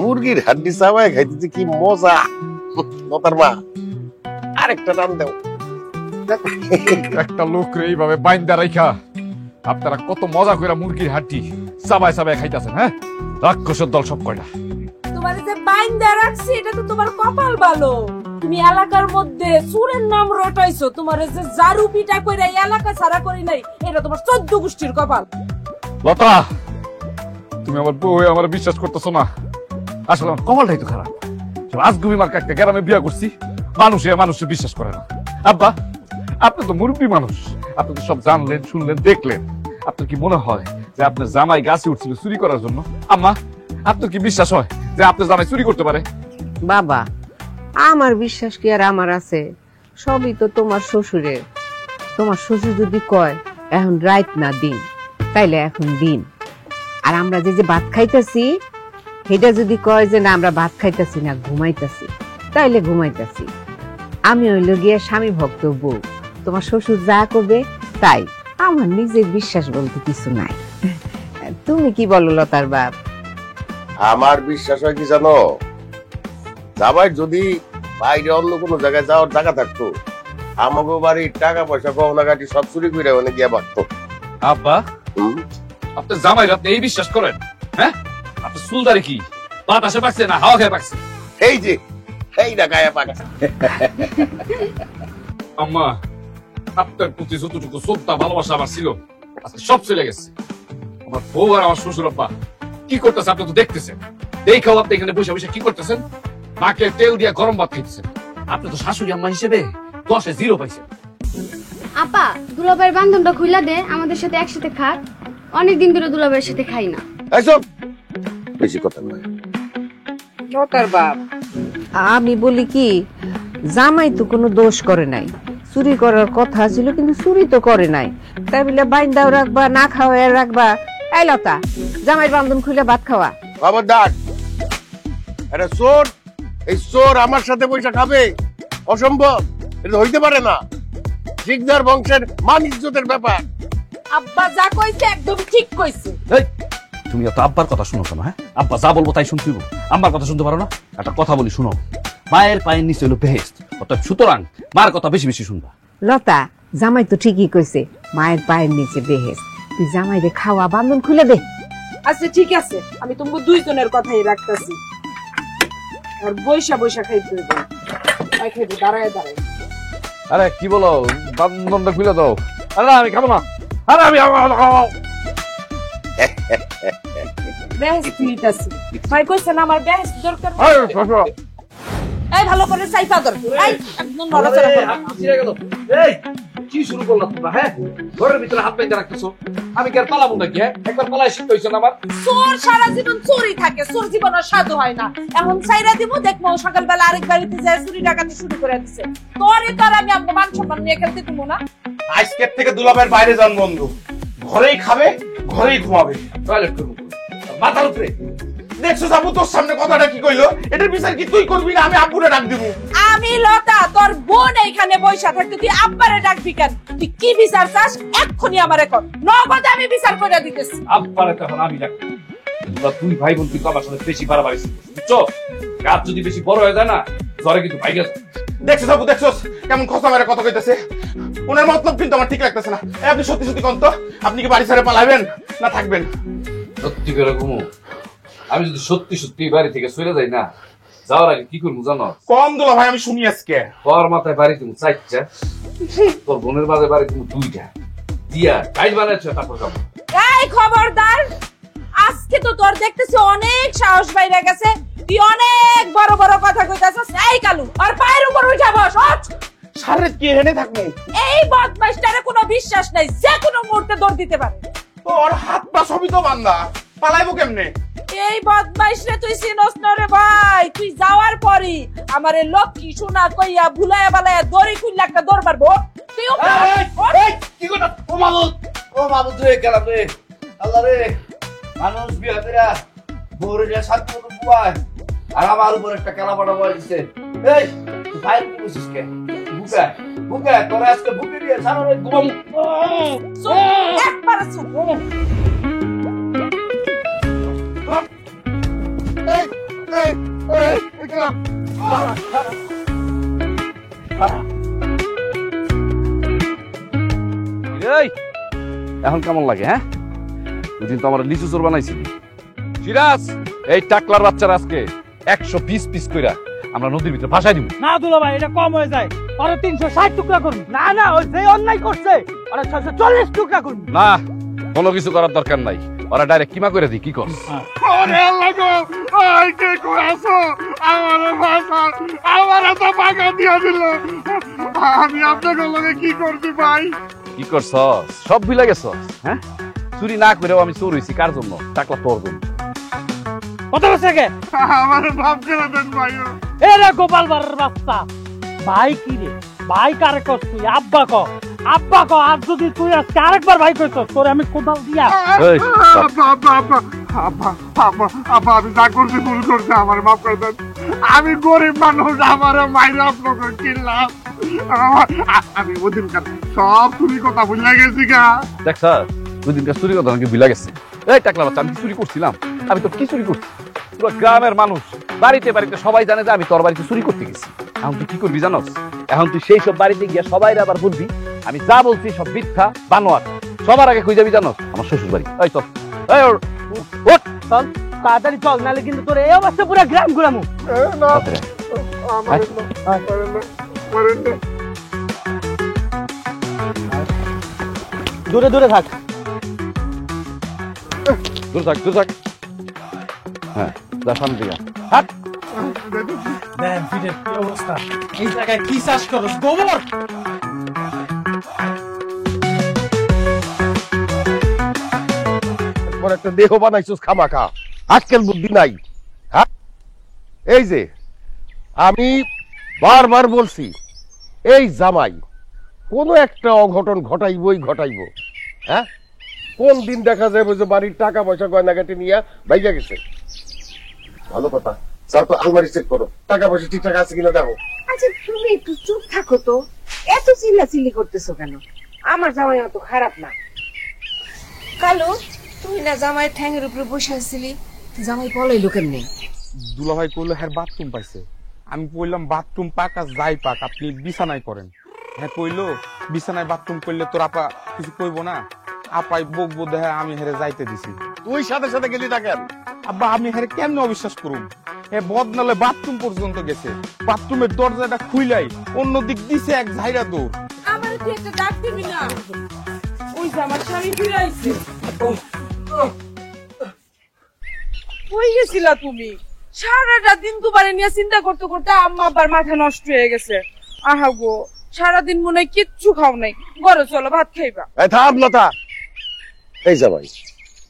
Speaker 2: মুরগির হাড্ডি চাবায় খাইতে কি মজা। নতার মা আরেকটা টান দাও।
Speaker 4: একটা লোক রে এইভাবে বাইন্দা রাইখা আপনারা কত মজা করে মুরগির হাড্ডি চাবায় চাবায় খাইতেছেন, হ্যাঁ? রাক্ষসের দল সব কয়টা।
Speaker 1: তোমার যে বাইন্দা রাখছি এটা তো তোমার কপাল ভালো, তুমি এলাকার মধ্যে সুরের নাম রটাইছো। তোমার যে জারু পিটা কইরা এলাকা ছাড়া করি নাই, এটা তোমার 14 গোষ্ঠীর কপাল।
Speaker 4: লতা, তুমি আমার বউ হয়ে আমার বিশ্বাস করতেছো না? আসলে আমার কপালটাই তো খারাপ। রাজগুবি মার্কা একটা গ্রামে বিয়া করছি, মানুষে বিশ্বাস করে না। আব্বা, আপনি তো মুরব্বী মানুষ, আপনি তো সব জানলেন, শুনলেন, দেখলেন। আপনার কি মনে হয় যে আপনার জামাই গাছে উঠছিল চুরি করার জন্য? আম্মা, আপনার কি বিশ্বাস হয় যে আপনার জামাই চুরি করতে পারে?
Speaker 5: বাবা, আমার বিশ্বাস কি আর আমার আছে? সবই তো তোমার শ্বশুরের। তোমার শ্বশুর যদি কয় এখন রাত না দিন, তাইলে এখন দিন। আর আমরা যে ভাত খাইতেছি, সেটা যদি কয় যে না আমরা ভাত খাইতেছি না, ঘুমাইতেছি, তাইলে ঘুমাইতেছি। আমি হইল গিয়ে স্বামী ভক্ত বউ, তোমার শ্বশুর যা করবে তাই। আমার নিজের বিশ্বাস বলতে কিছু নাই। তুমি কি বলো লতার বাপ?
Speaker 2: আমার বিশ্বাস হয় কি জানো, জামাই যদি বাইরে অন্য কোনো জায়গায় যাওয়ার জায়গা থাকতো, আমাকে বাড়ির টাকা পয়সা গহনা গাটি সব চুরি করে ওখানে গিয়ে বাঁচতো।
Speaker 6: আব্বা, আপনার জামাই আপনি এই বিশ্বাস করেন? হ্যাঁ, আপনার চুলদারি কি বাতাসে পাকছে না হাওয়া খেয়ে পাকছে?
Speaker 2: এই যে এই না গায়ে পাকা।
Speaker 6: আম্মা, আপনার প্রতি যতটুকু শ্রদ্ধা ভালোবাসা আমার ছিল আজকে সব চলে গেছে। আমার বউ আর আমার শ্বশুর আব্বা কি করতেছে আপনি তো দেখতেছেন। দেখাও আপনি এখানে বসে বসে কি করতেছেন? মাকে তেল দিয়ে গরম ভাত খাইতেছেন। আপনি তো শাশুড়ি আম্মা হিসেবে 10-এ 0 পাইছেন।
Speaker 8: আপা, দুলাভাইয়ের বান্ধবটা খুইলা দে, আমাদের সাথে একসাথে খাক। অনেকদিন ধরে দুলাভাইয়ের সাথে খাই না।
Speaker 2: এইসব বেশি কথা নয়।
Speaker 5: লতার বাপ, আমি বলি কি, জামাই তো কোনো দোষ করে নাই, চুরি করার কথা ছিল কিন্তু চুরি তো করে নাই। তাই বলে বাইন্দাও রাখবা, না খাওয়া রাখবা? এই লতা, জামাইয়ের বান্ধন খুলে ভাত খাওয়া।
Speaker 2: খবরদার, এটা চোর, এই চোর আমার সাথে পয়সা খাবে? অসম্ভব, এটা হইতে পারে না। শিকদার বংশের মান ইজ্জতের ব্যাপার।
Speaker 1: আব্বা যা কইছে একদম ঠিক কইছে।
Speaker 6: এই, তুমি এত আব্বার কথা শুনো কেন? হ্যাঁ, আব্বা যা বলবো তাই শুনতে হইব, আম্মার কথা শুনতে পারো না? একটা কথা বলি শুনো, মায়ের পায়ের নিচে হলো বেহেশত, অর্থাৎ সুতরাং মার কথা বেশি বেশি শুনবা।
Speaker 5: লতা, জামাই তো ঠিকই কইছে, মায়ের পায়ের নিচে বেহেস। তুই জামাইরে খাওয়া, বান্ধন খুলে দে।
Speaker 1: আচ্ছা ঠিক আছে, আমি তোমাকে দুইজনের কথাই রাখতেছি। আর বৈশা বৈশা খাইতে হইব, খাইতে দাঁড়ায় দাঁড়ায়।
Speaker 4: আরে কি বলো, বান্ধবটা খুলে দাও। আরে আমি খাবো না, আরে আমি
Speaker 1: বেহেস্ত নিতেছি ভাই কইছেন আমার বেহেস্ত দরকার
Speaker 2: এই, শ্বশুর।
Speaker 1: এই ভালো করে সাইফা ধর এই একদম নড়াচড়া করো
Speaker 6: এই কি শুরু করলাম তোমরা? হ্যাঁ, ঘরের ভিতরে হাত পাইতে রাখতেছো। আমি কি আর পালাবো নাকি? হ্যাঁ, একবার পালাই শিখতে হয়েছে না আমার।
Speaker 1: চোর সারা জীবন চোরই থাকে, চোর জীবন আর সাধু হয় না। এখন সাইরা দিব, দেখবো সকালবেলা আরেক বাড়িতে যায় চুরি ডাকাতি শুরু করে দিছে। তোরে তো আর আমি আপনার মান সম্মান নিয়ে খেলতে দিব না।
Speaker 9: আজকের থেকে দুলাভাইয়ের বাইরে যান বন্ধু, ঘরেই খাবে ঘরেই ঘুমাবে।
Speaker 6: টয়লেট করবো মাথার উপরে।
Speaker 9: দেখছো আব্বু তোর সামনে কথাটা কি কইলো? এটার বিচার কি তুই করবি না আমি আব্বুরে ডাক দিব?
Speaker 1: আমি লতা, তোর বোন এইখানে বইসা থাকতে তুই আব্বারে ডাকবি কেন? তুই কি বিচার চাস এক্ষুনি আমারে কর, নগদ আমি বিচার করে দিতেছি।
Speaker 6: আব্বারে তখন আমি ডাকবো। তোমরা দুই ভাই বোন কিন্তু আমার সাথে বেশি বাড়াবাড়ি শিখতেছো, বুঝছো? কাজ যদি বেশি বড় হয়ে যায় না, জ্বরে কিন্তু ভাই গেছে।
Speaker 9: দেখছো আব্বু, দেখছো কেমন খোঁচা মেরে কথা কইতেছে? ওনার মতলব কিন্তু আমার ঠিক লাগতেছে না। এই আপনি সত্যি সত্যি কোন তো, আপনি কি বাড়ি ছেড়ে পালাবেন না থাকবেন?
Speaker 6: সত্যি করে ঘুমো। আমি যদি সত্যি সত্যি বাড়ি থেকে চলে যাই না, যাওয়ার আগে কি করবো জানো?
Speaker 9: কম দুলাভাই আমি শুনি আজকে।
Speaker 6: তোর মাথায় বাড়ি তুমি 4টা, তোর বোনের মাথায় বাড়ি তুমি 2টা দিয়া কাজ বানাচ্ছ। তারপর যাবো।
Speaker 1: এই খবরদার, আজকে তো তোর দেখতেছি অনেক সাহস বাইরে গেছে, তুই অনেক বড় বড় কথা কইতাছস। এই কালু আর পায়ের উপর উঠা বস, ওঠ।
Speaker 9: সারে কি হেনে থাকবো?
Speaker 1: এই বদমাইশটারে কোনো বিশ্বাস নাই, যে কোনো মুহূর্তে দৌড় দিতে পারে।
Speaker 9: তোর হাত পা সবই তো বান্ধা, পালাইবো কেমনে?
Speaker 1: এই বদমাইশ রে তুই চিনস না রে ভাই, তুই যাওয়ার পরই আমারে লক্ষ্মী সোনা কইয়া ভুলায়া বালায়া দড়ি খুললে একটা দৌড় মারবো। তুই
Speaker 6: কি কথা? ও মামুদ রে, গেলাম রে। আল্লাহ রে, মানুষ বিয়া কইরা বউরে নিয়ে শান্তি মতো বুয়ায়, আর আমার উপর একটা কেলা পাটা বলে দিচ্ছে। এই তুই ভাই কি বলছিস কে? বুকা তোরা আজকে বুকে দিয়ে সারা রাত ঘুমাবো।
Speaker 1: একবার চুপ।
Speaker 6: এই এখন কেমন লাগে? হ্যাঁ, দুদিন তো আমার লিচু চোর বানাইছিলি। সিরাজ, এই টাকলার বাচ্চারা আজকে 100 পিস কইরা আমরা নদীর ভিতরে ভাসাই দিব।
Speaker 3: না দুলা ভাই, এটা কম হয়ে যায়। ওরা 360 টুকরা করুন। না না, ওই যে অন্যায় করছে ওরা 640 টুকরা করুন।
Speaker 6: না, কোনো কিছু করার দরকার নাই, ওরা ডাইরেক্ট কিমা করে দিই। কি কর?
Speaker 9: ওরে আল্লাহ গো, ওই কে কই আছো? আমারে ভাষা আমারে তো পাকা দিয়া দিল। আমি আপনাদের লগে কি করছি ভাই?
Speaker 6: কি করছ? সব ভুলে গেছ? হ্যাঁ, চুরি না করেও আমি চোর হইছি কার জন্য? টাকলা তোর জন্য।
Speaker 3: কত বছর আগে
Speaker 9: আমারে মাফ করে দেন ভাই।
Speaker 3: এ রে গোপাল বাড়ার বাচ্চা, ভাই কি রে? ভাই কারে কর তুই? আব্বা ক, আব্বা ক। আর যদি তুই আজকে আরেকবার ভাই কইছ, তোর আমি কোদাল দিয়া।
Speaker 6: এই,
Speaker 9: আব্বা আমি যা করছি ভুল করছি, আমার মাফ করে দেন। আমি গরিব মানুষ, আমার মাইরা আপনাকে কিনলাম। আমি ওদিনকার সব তুমি কথা ভুলে গেছি গা।
Speaker 6: দেখ স্যার, দুদিনকার চুরি কথা নাকি ভুলে গেছে। এই টাকলা বাচ্চা, আমি কি চুরি করছিলাম? আমি তো কি চুরি করছি? পুরো গ্রামের মানুষ বাড়িতে বাড়িতে সবাই জানে যে আমি তোর বাড়িতে চুরি করতে গেছি। এখন তুই কি করবি জানোস? এখন তুই সেই সব বাড়িতে গিয়ে সবাই আবার বলবি আমি যা বলছি সব মিথ্যা বানোয়ার। সবার আগে কই যাবি জানোস? আমার শ্বশুর বাড়ি। এই তো, এই ওঠ,
Speaker 3: চল তাড়াতাড়ি চল, নাহলে কিন্তু তোর এই অবস্থা পুরো গ্রাম ঘুরামু।
Speaker 7: দূরে দূরে থাক।
Speaker 6: দূর থাক। হ্যাঁ, যা সামনে দিকে হাট।
Speaker 3: দেন ফিরে কি অবস্থা? এই জায়গায় কি চাষ করছ? গোবর।
Speaker 2: একটা দেহ বানাইছিস খামাখা, আজকাল বুদ্ধি নাই। হ্যাঁ, এই যে আমি বারবার বলছি, এই জামাই কোনো একটা অঘটন ঘটাইবো। হ্যাঁ, কোন দিন দেখা যাবে যে বাড়ির টাকা পয়সা গয়নাগাটি নিয়ে ভাইয়া গেছে। ভালো কথা, স্যার তো আলমারি চেক করো, টাকা পয়সা ঠিকঠাক আছে কিনা দেখো।
Speaker 5: আচ্ছা তুমি একটু চুপ থাকো তো, এত চিল্লাচিল্লি করতেছো কেন? আমার জামাই অত খারাপ না। কালু, তুই না জামাইয়ের ঠ্যাঙের উপরে বসে আসছিলি, জামাই পলাইলো কেমনে?
Speaker 9: দুলাভাই কইলো হ্যাঁ বাথরুম পাইছে। আমি কইলাম বাথরুম পাক আর যাই পাক, আপনি বিছানায় করেন। হ্যাঁ কইলো বিছানায় বাথরুম করলে তোর আপা কিছু কইবো না। আপাই বকবো দেখে আমি হেরে যাইতে দিছি।
Speaker 2: তুই সাথে সাথে গেলি দেখেন।
Speaker 9: আব্বা আমি হেরে কেমনে অবিশ্বাস করুম? এ বদনালে বাথরুম পর্যন্ত গেছে, বাথরুমের দরজাটা খুইলাই অন্য দিক দিছে এক ঝাইরা দৌড়।
Speaker 1: আমার তুই একটা ডাক দিবি না? ওই যে আমার স্বামী ফিরে আইছে। কই গেছিলা তুমি? সারাটা দিন তোমারে নিয়ে চিন্তা করতে করতে আম্মা আব্বার মাথা নষ্ট হয়ে গেছে। আহা গো, সারাদিন মনে হয় কিচ্ছু খাও নাই। ঘরে চলো, ভাত খাইবা।
Speaker 2: থাম লতা। এই জামাই,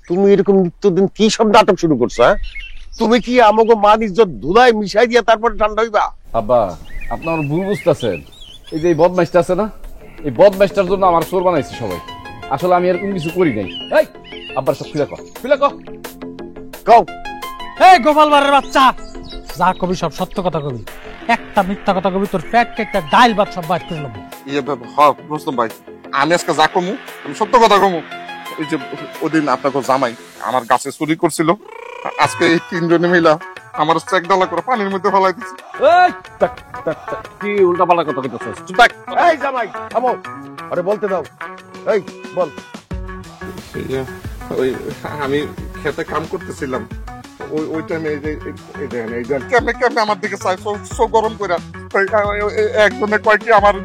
Speaker 2: তুমি এরকম নিত্যদিন কি সব নাটক শুরু করছো? হ্যাঁ, তুমি কি আমাকে মান ইজ্জত ধুলাই মিশাই দিয়া তারপর ঠান্ডা হইবা?
Speaker 6: আব্বা আপনার ভুল বুঝতেছেন। এই যে এই বদমাইশটা আছে না, এই বদমাইশটার জন্য আমার চোর বানাইছে সবাই। আসলে আমি এরকম কিছু করি নাই। এই আব্বার সব খুলে কও।
Speaker 3: এই গোপাল বাড়ির বাচ্চা, যা কবি সব সত্য কথা কবি, একটা মিথ্যা কথা কবি তোর পেট একটা ডাইল ভাত সব বাইর করে নেবো।
Speaker 9: রোস্তম ভাই, আমি আজকে যা কমু আমি সত্য কথা কমু। ওই যে ওদিন আপনাকে জামাই আমার গাছে চুরি করছিল, আজকে এই তিনজনে মিলা আমার চেক ডালা করে পানির মধ্যে ফেলাই দিচ্ছে।
Speaker 6: কি উল্টা পাল্টা কথা কইতেছস? চুপ থাক।
Speaker 2: এই জামাই থামো, আরে বলতে দাও। এই বল।
Speaker 9: ওই আমি খেতে কাম করতেছিলাম, ওই টাইমে এই যে কেমনে আমার দিকে চাই সো গরম করে একজনে কয় কি আমার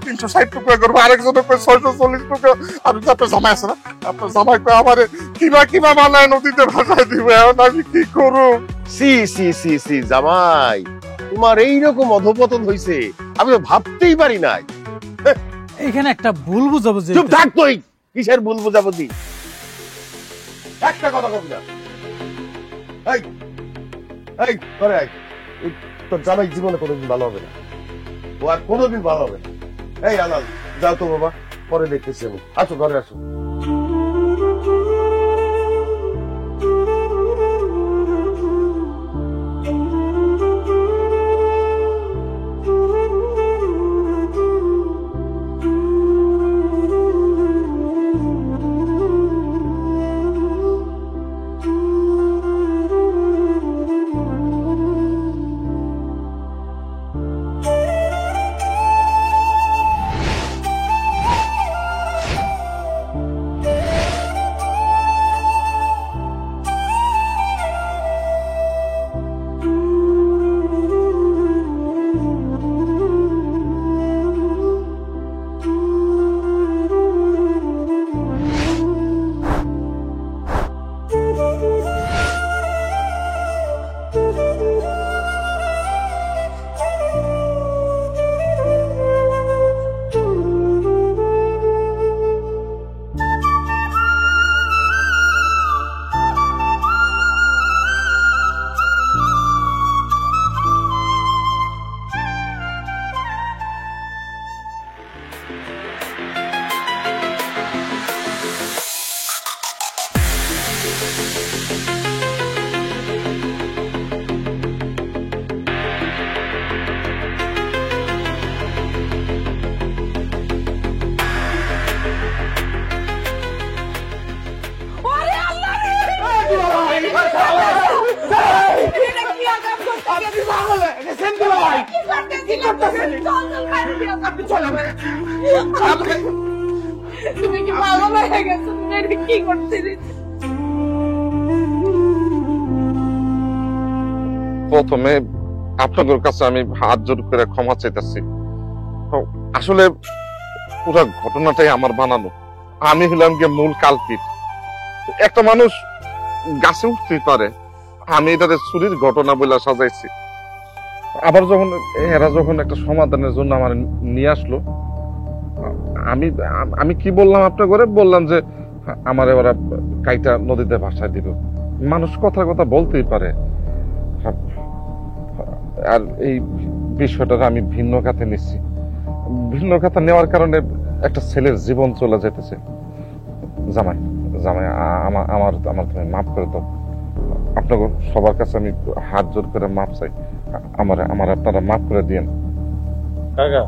Speaker 9: 360 টাকা করবো, আরেকজনে কয় 640 টাকা। আমি তো আপনার জামাই আছে না, আপনার জামাই কয় আমার কিবা বানায় নদীতে ভাসায় দিবে। এখন আমি কি করবো?
Speaker 2: সি সি সি সি জামাই, তোমার এইরকম অধপতন হইছে আমি তো ভাবতেই পারি নাই।
Speaker 3: এইখানে একটা ভুল বুঝাবুঝি।
Speaker 2: চুপ থাক তুই, কিসের ভুল বুঝাবুঝি? একটা কথা কবি না। এই এই করে আয়, তোর জামাই জীবনে কোনোদিন ভালো হবে না, ও আর কোনোদিন ভালো হবে না। এই আলাল, যাও তো বাবা, পরে দেখতেছি আমি। আসো ঘরে আসো।
Speaker 1: তুমি কি পাগল হয়ে গেছো? তুমি এটা কি করছিস?
Speaker 9: প্রথমে আপনাদের কাছে আমি হাত জোর করে ক্ষমা চাইতেছি। আসলে পুরো ঘটনাটাই আমার বানানো, আমি হলাম গিয়ে মূল কালপিট। একটা মানুষ গাছে উঠতেই পারে, আমি এটা চুরির ঘটনা বলে সাজাইছি। আবার যখন এরা যখন একটা সমাধানের জন্য আমার নিয়ে আসলো, আমি আমি কি বললাম আপনার ঘরে, বললাম যে আমার ওরা কাইটা নদীতে ভাসায় দিল। মানুষ কথার কথা বলতেই পারে। আর এই বিষয়টা আমি ভিন্ন খাতে নিচ্ছি, ভিন্ন খাতে নেওয়ার কারণে একটা ছেলের জীবন চলে যেতেছে। জামাই জামাই আমার আমার আমার তুমি মাফ করে দাও। আপনাকে সবার কাছে আমি হাত জোর করে মাফ চাই, আমার আপনারা মাফ করে দিয়েন।
Speaker 3: কাকা,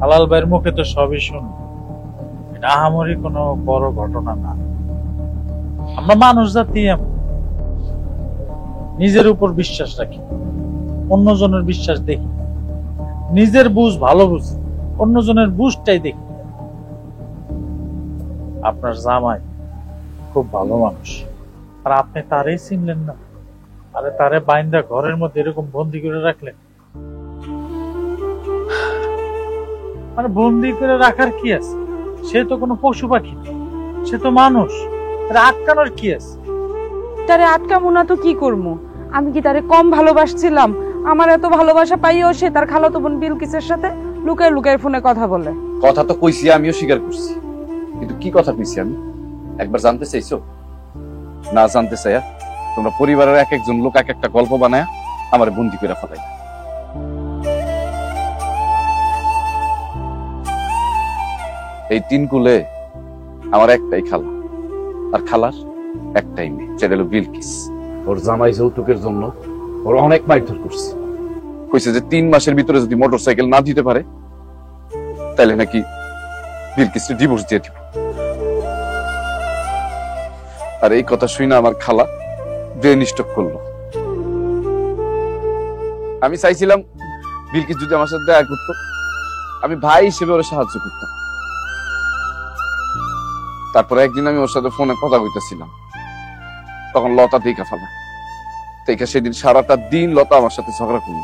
Speaker 3: হালাল ভাইয়ের মুখে তো সবই শুন, এটা আহামরি কোনো বড় ঘটনা না। আমরা মানুষ জাতি নিজের উপর বিশ্বাস রাখি, অন্যজনের বিশ্বাস দেখি, নিজের বুঝ ভালো বুঝি, অন্যজনের বুঝটাই দেখি। আপনার জামাই খুব ভালো মানুষ, আর আপনি তারই চিনলেন না। আরে তারে বাইন্দা ঘরের মধ্যে এরকম বন্দি করে রাখলেন। মানে বন্দি করে রাখার কি আছে? সে তো কোনো পশু পাখি, সে তো মানুষ, আটকানোর কি আছে?
Speaker 1: তারে আটকামো না তো কি করবো? আমি কি তারে কম ভালোবাসছিলাম? আমার এত ভালোবাসা পাইও সে তার খালাতো বোন বিলকিসের সাথে লুকায় লুকায় ফোনে কথা বলে।
Speaker 6: কথা তো কইছি, আমিও স্বীকার করছি, কিন্তু কি কথা কইছি আমি একবার জানতে চাইছো? না জানতে চাইয়া তোমরা পরিবারের এক একজন লোক এক একটা গল্প বানায় আমার বন্দি করে ফেলাই। এই তিন কুলে আমার একটাই খালা, আর খালার একটাই মেয়ে, সেটা হলো বিলকিস। ওর জামাই যৌতুকের জন্য ওর অনেক মারধর করছে। কইছে যে 3 মাসের ভিতরে যদি মোটরসাইকেল না দিতে পারে তাহলে নাকি বিলকিসকে ডিভোর্স দিয়ে দিব। আর এই কথা শুনে আমার খালা ব্রেন স্ট্রোক করলো। আমি চাইছিলাম বিলকিস যদি আমার সাথে দেখা করতো, আমি ভাই হিসেবে ওর সাহায্য করতাম। তারপরে একদিন আমি ওর সাথে ফোনে কথা কইতেছিলাম, তখন লতা দেখা ফেলা। দেখে সেদিন সারাটা দিন লতা আমার সাথে ঝগড়া করল।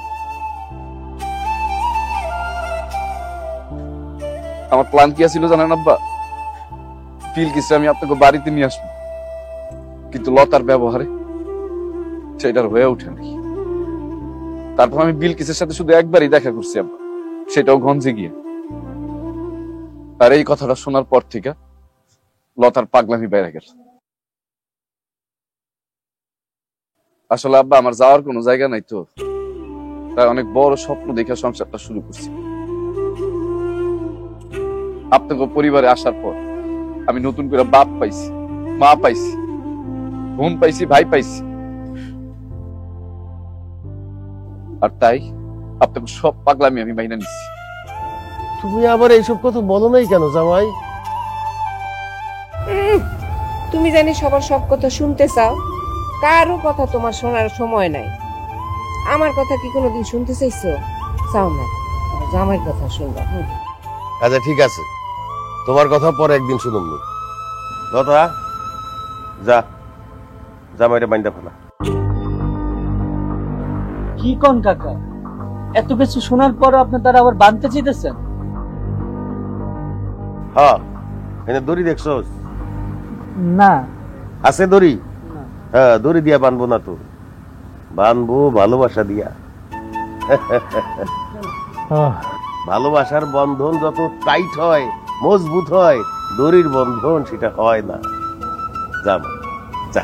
Speaker 6: আমার প্ল্যান কি ছিল জানেন আব্বা? বিলকিস আমি আপনাকে বাড়িতে নিয়ে আসবো, কিন্তু লতার ব্যবহারে সেটার হয়ে ওঠেনি। তারপর আমি বিলকিসের সাথে শুধু একবারই দেখা করছি আব্বা, সেটাও গঞ্জে গিয়ে। আর এই কথাটা শোনার পর থেকে লতার পাগলামি বেড়ে গেল। আসলে আব্বা আমার যাওয়ার কোনো জায়গা নাই তো, তাই অনেক বড় স্বপ্ন দেখে সংসারটা শুরু করছি। আপনাকে পরিবারে আসার পর আমি নতুন করে বাপ পাইছি, মা পাইছি, বোন পাইছি, ভাই পাইছি। আর তাই আপনাকে সব পাগলামি আমি মাইনা নিচ্ছি।
Speaker 2: তুমি আবার এইসব কথা বলো নাই কেন জামাই?
Speaker 5: তুমি জানি সবার সব কথা শুনতে চাও, কারো কথা তোমার শোনার সময় নাই। আমার কথা কি কোনোদিন শুনতে চাইছো? চাও না, জামাইয়ের কথা শুনবা।
Speaker 2: আচ্ছা ঠিক আছে, তোমার কথা পরে একদিন শুনুন। লতা যা, জামাইটা বাইন্দা ফেলা।
Speaker 7: কি কোন কাকা, এত কিছু শোনার পর আপনি তারা আবার বাঁধতে চাইতেছেন?
Speaker 2: হ্যাঁ, এনে দড়ি দেখছো?
Speaker 7: না।
Speaker 2: আছে দড়ি? হ্যাঁ, দড়ি দিয়া বানবো না তো, বানবো ভালোবাসা দিয়া। ভালোবাসার বন্ধন যত টাইট হয়, মজবুত হয়, দড়ির বন্ধন সেটা হয় না। যা যা।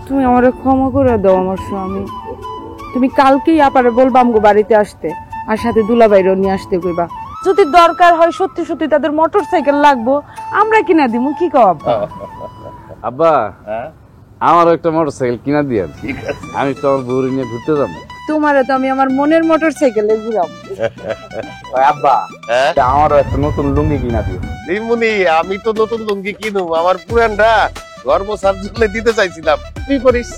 Speaker 1: তুমি আমারে ক্ষমা করে দাও আমার স্বামী। তুমি কালকেই আপারে বলবা আমগো বাড়িতে আসতে, আর সাথে দুলাভাইরও নিয়ে আসতে কইবা। যদি দরকার হয় সত্যি সত্যি তাদের মোটরসাইকেল লাগবো, আমরা কিনা দিমু। কি কও আব্বা?
Speaker 6: আব্বা আমারও একটা মোটরসাইকেল কিনা দিয়ে, আমি তো আমার বউরে নিয়ে ঘুরতে যাবো।
Speaker 1: তোমারে তো আমি আমার মনের মোটরসাইকেলে ঘুরাবো।
Speaker 6: আব্বা আমারও একটা নতুন লুঙ্গি কিনা দিও।
Speaker 2: দিমুনি, আমি তো নতুন লুঙ্গি কিনুম, আমার পুরানটা গর্ব সার্জনে দিতে চাইছিলাম, তুই করিস।